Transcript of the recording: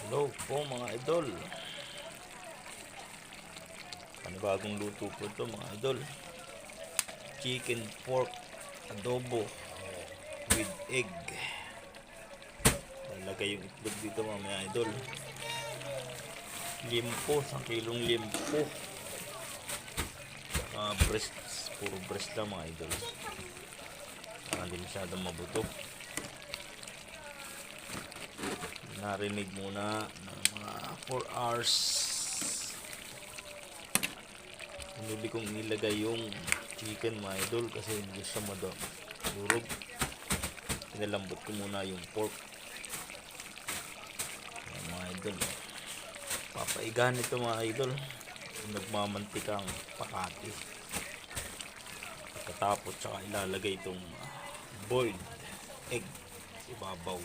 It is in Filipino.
Hello po mga idol. Panibagong luto po ito mga idol. Chicken pork adobo with egg. Lalagay yung itlog dito mga idol. Limpo, 1 kilong limpo. Breast, puro breast lang mga idol. Hindi masyadong mabuto. Narinig muna ng mga 4 hours. Hindi kong nilagay yung chicken mga idol kasi hindi siya madurog. Pinalambot ko muna yung pork. Ayan, mga idol, papaigahan ito mga idol. Nagmamantikang pakati. Pagkatapos saka ilalagay itong boiled egg sa ibabaw.